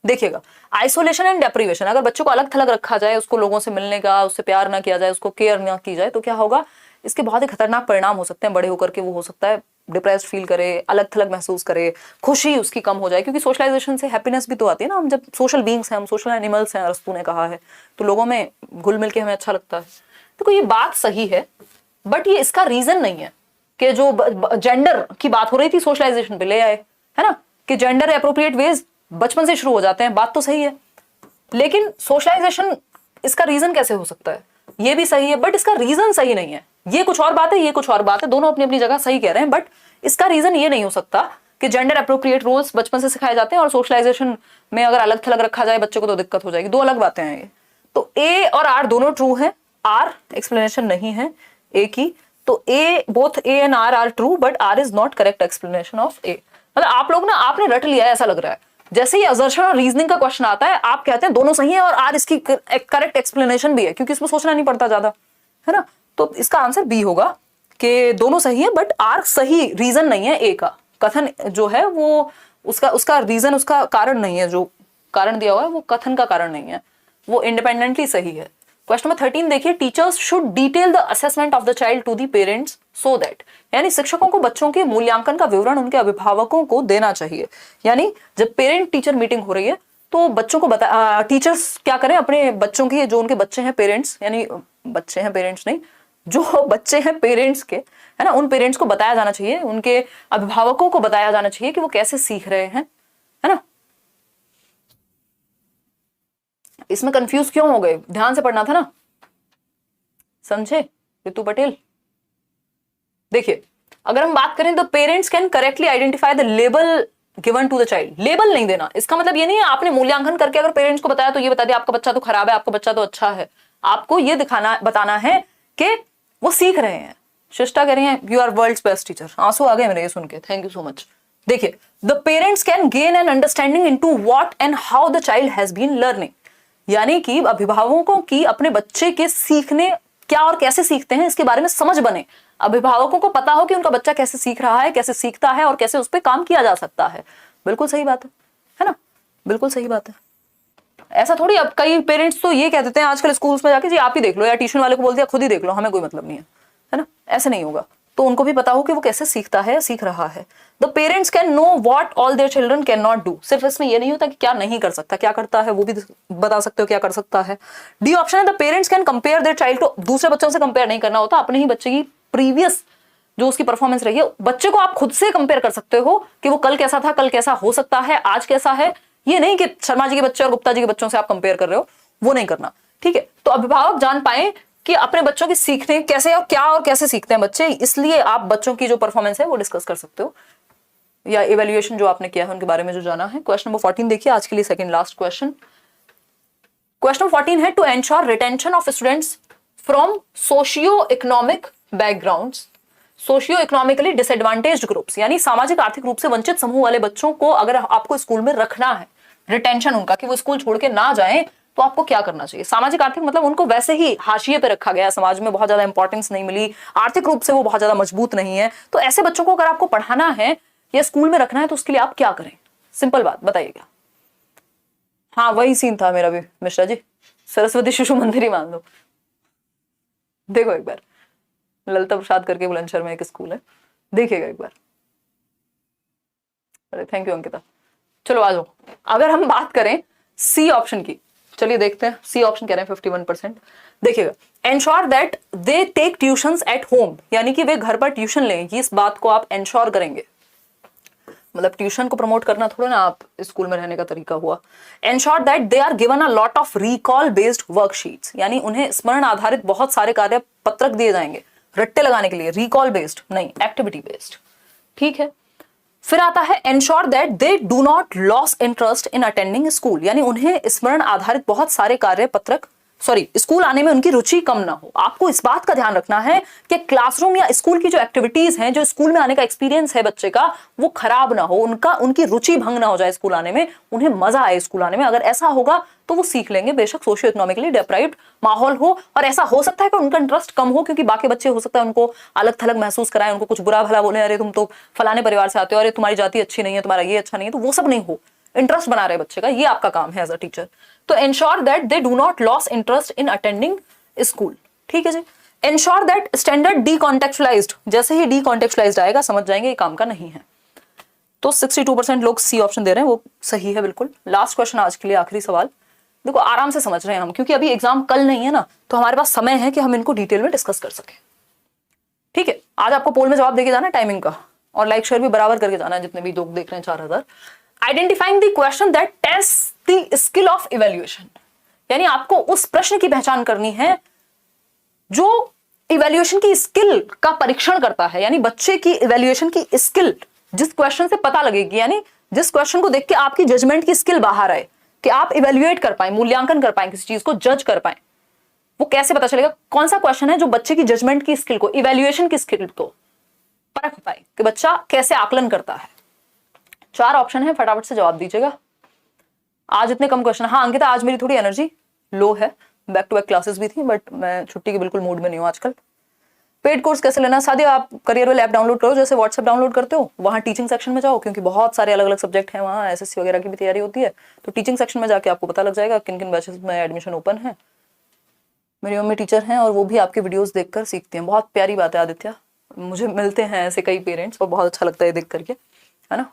देखिएगा, आइसोलेशन एंड डेप्रिवेशन, अगर बच्चों को अलग थलग रखा जाए, उसको लोगों से मिलने का, उससे प्यार ना किया जाए, उसको केयर ना की जाए, तो क्या होगा, इसके बहुत ही खतरनाक परिणाम हो सकते हैं। बड़े होकर के वो हो सकता है डिप्रेस्ड फील करे, अलग थलग महसूस करे, खुशी उसकी कम हो जाए, क्योंकि सोशलाइजेशन से हैप्पीनेस भी तो आती है ना। हम जब सोशल बींग्स हैं, हम सोशल एनिमल्स हैं, अरस्तू ने कहा है, तो लोगों में घुल मिल के हमें अच्छा लगता है। देखो ये बात सही है, बट ये इसका रीजन नहीं है कि जो जेंडर की बात हो रही थी सोशलाइजेशन पे ले आए, है ना, कि जेंडर एप्रोप्रिएट वेज बचपन से शुरू हो जाते हैं, बात तो सही है, लेकिन सोशलाइजेशन इसका रीजन कैसे हो सकता है? ये भी सही है, बट इसका रीजन सही नहीं है। ये कुछ और बात है, ये कुछ और बात है, दोनों अपनी अपनी जगह सही कह रहे हैं, बट इसका रीजन ये नहीं हो सकता कि जेंडर अप्रोप्रिएट रोल्स बचपन से सिखाए जाते हैं और सोशलाइजेशन में अगर अलग थलग रखा जाए बच्चे को तो दिक्कत हो जाएगी। दो अलग बातें हैं ये। तो ए और आर दोनों ट्रू है, आर एक्सप्लेनेशन नहीं है ए की। तो A, both A and R are true, but R is not correct explanation of A. मतलब आप लोग ना, आपने रट लिया है ऐसा लग रहा है। जैसे ही असर्शन और रीजनिंग का क्वेश्चन आता है, आप कहते हैं दोनों सही है और आर इसकी करेक्ट एक्सप्लेनेशन भी है, क्योंकि इसमें सोचना नहीं पड़ता ज्यादा, है ना। तो इसका आंसर बी होगा कि दोनों सही है, बट आर सही रीजन नहीं है ए का। कथन जो है वो उसका रीजन, उसका कारण नहीं है, जो कारण दिया हुआ है वो कथन का कारण नहीं है, वो इंडिपेंडेंटली सही है। क्वेश्चन नंबर 13 देखिए, teachers should detail the assessment of the child to the parents so that, यानी शिक्षकों को बच्चों के मूल्यांकन का विवरण उनके अभिभावकों को देना चाहिए। यानी जब पेरेंट टीचर मीटिंग हो रही है तो बच्चों को टीचर्स क्या करें, अपने बच्चों के, जो उनके बच्चे हैं पेरेंट्स, यानी बच्चे हैं पेरेंट्स नहीं, जो बच्चे हैं पेरेंट्स के, है ना, उन पेरेंट्स को बताया जाना चाहिए, उनके अभिभावकों को बताया जाना चाहिए कि वो कैसे सीख रहे हैं, है ना। इसमें कंफ्यूज क्यों हो गए? ध्यान से पढ़ना था ना, समझे रितु पटेल? देखिए, अगर हम बात करें तो parents can correctly identify the label given to the child. Label नहीं देना, इसका मतलब ये नहीं है आपने मूल्यांकन करके अगर पेरेंट्स को बताया तो ये बता दिया आपका बच्चा तो खराब है, आपका बच्चा तो अच्छा है। आपको ये बताना है कि वो सीख रहे हैं। शिष्टा कह रही है you are world's best teacher. आंसू आ गए मेरे ये सुन के, थैंक यू सो मच। देखिए, the parents can gain an understanding into what and how the child has been learning, यानी कि अभिभावकों की अपने बच्चे के सीखने क्या और कैसे सीखते हैं इसके बारे में समझ बने। अभिभावकों को पता हो कि उनका बच्चा कैसे सीख रहा है, कैसे सीखता है और कैसे उस पर काम किया जा सकता है। बिल्कुल सही बात है ना, बिल्कुल सही बात है। ऐसा थोड़ी, अब कई पेरेंट्स तो ये कह देते हैं आजकल स्कूल्स में जाके, जी आप ही देख लो, या ट्यूशन वाले को बोल दिया खुद ही देख लो, हमें कोई मतलब नहीं है ना। ऐसे नहीं होगा, तो उनको भी पता हो कि वो कैसे सीखता है, सीख रहा है। The parents can know what all their children can not do. सिर्फ इसमें ये नहीं होता कि क्या नहीं कर सकता, क्या करता है वो भी बता सकते हो क्या कर सकता है। डी ऑप्शन है, the parents can compare their child to, दूसरे बच्चों से कंपेयर नहीं करना होता, अपने ही बच्चे की प्रीवियस जो उसकी परफॉर्मेंस रही है, बच्चे को आप खुद से कंपेयर कर सकते हो कि वो कल कैसा था, कल कैसा हो सकता है, आज कैसा है। ये नहीं कि शर्मा जी के बच्चे और गुप्ता जी के बच्चों से आप कंपेयर कर रहे हो, वो नहीं करना, ठीक है। तो अभिभावक जान पाए कि अपने बच्चों की सीखने कैसे और क्या और कैसे सीखते हैं बच्चे, इसलिए आप बच्चों की जो परफॉर्मेंस है वो डिस्कस कर सकते हो, या इवैल्यूएशन जो आपने किया है उनके बारे में जो जाना है। क्वेश्चन नंबर 14 देखिए, आज के लिए सेकंड लास्ट क्वेश्चन। क्वेश्चन 14 है, to ensure retention of students from socio economic backgrounds, socio economically disadvantaged groups, यानी सामाजिक आर्थिक रूप से वंचित समूह वाले बच्चों को अगर आपको स्कूल में रखना है, रिटेंशन उनका, कि वो स्कूल छोड़ के ना जाएं, तो आपको क्या करना चाहिए। सामाजिक आर्थिक मतलब उनको वैसे ही हाशिए पे रखा गया, समाज में बहुत ज्यादा इंपॉर्टेंस नहीं मिली, आर्थिक रूप से वो बहुत ज्यादा मजबूत नहीं है, तो ऐसे बच्चों को अगर आपको पढ़ाना है या स्कूल में रखना है तो उसके लिए आप क्या करें? सिंपल बात बताइएगा। हाँ वही सीन था मेरा भी मिश्रा जी, सरस्वती शिशु मंदिर ही मान लो। देखो एक बार, ललिता प्रसाद करके बुलंदशहर में एक स्कूल है, देखिएगा एक बार। अरे थैंक यू अंकिता। चलो आ जाओ, अगर हम बात करें सी ऑप्शन की, चलिए देखते हैं सी ऑप्शन कह रहे हैं 51%। देखिएगा, ensure that they take tuitions at home, यानी कि वे घर पर ट्यूशन लें, इस बात को आप एंश्योर करेंगे। मतलब ट्यूशन को प्रमोट करना थोड़ा ना आप स्कूल में रहने का तरीका हुआ। Ensure that they are given a lot of recall based worksheets, यानी उन्हें स्मरण आधारित बहुत सारे कार्य पत्रक दिए जाएंगे रट्टे लगाने के लिए, रिकॉल बेस्ड नहीं, एक्टिविटी बेस्ड, ठीक है। फिर आता है ensure that they do not loss interest in attending school, यानी उन्हें स्मरण आधारित बहुत सारे कार्य पत्रक, स्कूल आने में उनकी रुचि कम ना हो। आपको इस बात का ध्यान रखना है कि क्लासरूम या स्कूल की जो एक्टिविटीज हैं, जो स्कूल में आने का एक्सपीरियंस है बच्चे का, वो खराब ना हो, उनकी रुचि भंग ना हो जाए स्कूल आने में, उन्हें मजा आए स्कूल आने में। अगर ऐसा होगा तो वो सीख लेंगे, बेशक सोशियो इकोनॉमिकली डिप्राइव्ड माहौल हो, और ऐसा हो सकता है कि उनका इंटरेस्ट कम हो, क्योंकि बाकी बच्चे हो सकता है उनको अलग थलग महसूस कराएं, उनको कुछ बुरा भला बोले, अरे तुम तो फलाने परिवार से आते हो, अरे तुम्हारी जाति अच्छी नहीं है, तुम्हारा ये अच्छा नहीं है, तो वो सब नहीं हो। इंटरेस्ट बना रहे बच्चे का, ये आपका काम है एज अ टीचर। तो ensure that they do not loss interest in attending school, ठीक है जी। इंश्योर दैट स्टैंडर्ड डीकॉन्टेक्चुअलाइज्ड, जैसे ही डीकॉन्टेक्चुअलाइज्ड आएगा समझ जाएंगे ये काम का नहीं है। तो 62% लोग सी ऑप्शन दे रहे हैं, वो सही है बिल्कुल। लास्ट क्वेश्चन आज के लिए, आखिरी सवाल। देखो आराम से समझ रहे हैं हम, क्योंकि अभी एग्जाम कल नहीं है ना, तो हमारे पास समय है कि हम इनको डिटेल में डिस्कस कर सके। ठीक है, आज आपको पोल में जवाब देके जाना है टाइमिंग का, और लाइक शेयर भी बराबर करके जाना है जितने भी लोग देख रहे हैं 4000। Identifying the question that test the skill of evaluation, यानी आपको उस प्रश्न की पहचान करनी है जो इवैल्यूएशन की स्किल का परीक्षण करता है, यानी बच्चे की इवैल्यूएशन की स्किल जिस क्वेश्चन से पता लगेगी, यानी जिस क्वेश्चन को देख के आपकी जजमेंट की स्किल बाहर आए कि आप इवैल्यूएट कर पाए, मूल्यांकन कर पाए, किसी चीज को जज कर पाए, वो कैसे पता चलेगा? कौन सा क्वेश्चन है जो बच्चे की जजमेंट की स्किल को, इवैल्यूएशन की स्किल को परख पाए कि बच्चा कैसे आकलन करता है। 4 ऑप्शन है, फटाफट से जवाब दीजिएगा। आज इतने कम क्वेश्चन। हाँ अंकिता, आज मेरी थोड़ी एनर्जी लो है, बैक टू बैक क्लासेस भी थी, बट मैं छुट्टी के बिल्कुल मूड में नहीं हूँ आजकल। पेड कोर्स कैसे लेना? सादिया, आप करियर ऐप डाउनलोड करो, जैसे व्हाट्सएप डाउनलोड करते हो, वहाँ टीचिंग सेक्शन में जाओ, क्योंकि बहुत सारे अलग अलग सब्जेक्ट हैं वहाँ, एसएससी वगैरह की भी तैयारी होती है, तो टीचिंग सेक्शन में जाके आपको पता लग जाएगा किन किन बैचेस में एडमिशन ओपन है। मेरी मम्मी टीचर हैं और वो भी आपकी वीडियोस देखकर सीखती हैं। बहुत प्यारी बात है आदित्य, मुझे मिलते हैं ऐसे कई पेरेंट्स और बहुत अच्छा लगता है देख करके, है ना।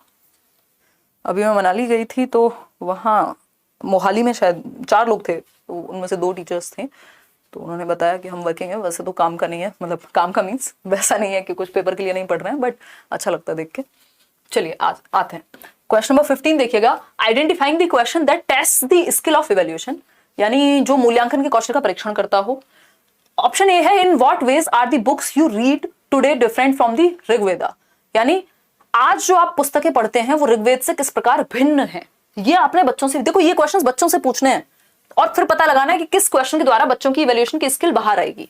अभी मैं मनाली गई थी तो वहाँ मोहाली में शायद 4 लोग थे, तो उनमें से 2 टीचर्स थे, तो उन्होंने बताया कि हम वर्किंग है, वैसे तो काम का नहीं है, मतलब काम का मीन्स वैसा नहीं है कि कुछ पेपर के लिए नहीं पढ़ रहे हैं, बट अच्छा लगता है देख के। चलिए आज आते हैं क्वेश्चन नंबर 15 देखिएगा। Identifying the question that test the skill of evaluation, यानी जो मूल्यांकन के कौशल का परीक्षण करता हो। ऑप्शन ए है, in what ways are the books you read today different from the Rigveda, यानी आज जो आप पुस्तकें पढ़ते हैं वो ऋग्वेद से किस प्रकार भिन्न है। ये आपने बच्चों से, देखो ये क्वेश्चंस बच्चों से पूछने हैं और फिर पता लगाना है कि किस क्वेश्चन के द्वारा बच्चों की इवैल्यूएशन की स्किल बाहर आएगी।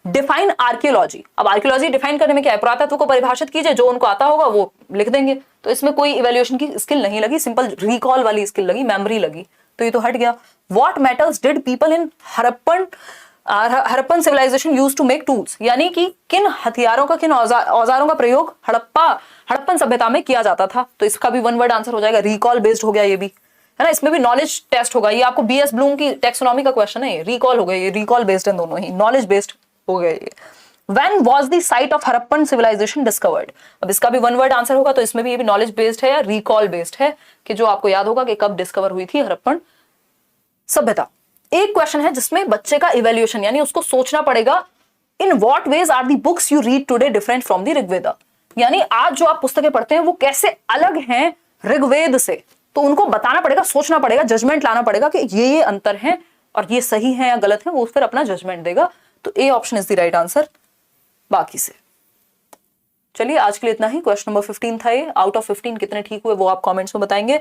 डिफाइन आर्कियोलॉजी, अब आर्कियोलॉजी डिफाइन करने में क्या है, पुरातत्व को परिभाषित कीजिए, जो उनको आता होगा वो लिख देंगे, तो इसमें कोई इवैल्यूएशन की स्किल नहीं लगी, सिंपल रिकॉल वाली स्किल लगी, मेमोरी लगी, तो ये तो हट गया। What metals did people in Harappan civilisation use to make tools, यानी कि किन हथियारों का, किन औजारों का प्रयोग हड़प्पन सभ्यता में किया जाता था, तो इसका भी 1 वर्ड आंसर हो जाएगा, रिकॉल बेस्ड हो गया ये भी, है ना। इसमें भी नॉलेज टेस्ट होगा, ये आपको बीएस ब्लूम की टेक्सोनॉमी का क्वेश्चन है, रिकॉल हो गया, ये रिकॉल बेस्ड है, दोनों ही नॉलेज बेस्ड हो गए ये। When was the site of Harappan civilization discovered? अब इसका भी 1 वर्ड आंसर होगा, तो इसमें भी ये भी नॉलेज बेस्ड है या रिकॉल बेस्ड है, कि जो आपको याद होगा कि कब डिस्कवर हुई थी हड़प्पन सभ्यता। एक क्वेश्चन है जिसमें बच्चे का इवैल्यूएशन, यानी उसको सोचना पड़ेगा, in what ways are the books you read today different from the Rigveda, यानी आज जो आप पुस्तकें पढ़ते हैं वो कैसे अलग हैं ऋग्वेद से, तो उनको बताना पड़ेगा, सोचना पड़ेगा, जजमेंट लाना पड़ेगा कि ये अंतर है और ये सही है या गलत है, वो फिर अपना जजमेंट देगा। तो ए option is the right answer बाकी से। चलिए आज के लिए इतना ही। क्वेश्चन नंबर 15 था ये, आउट ऑफ 15 कितने ठीक हुए वो आप कमेंट्स में बताएंगे।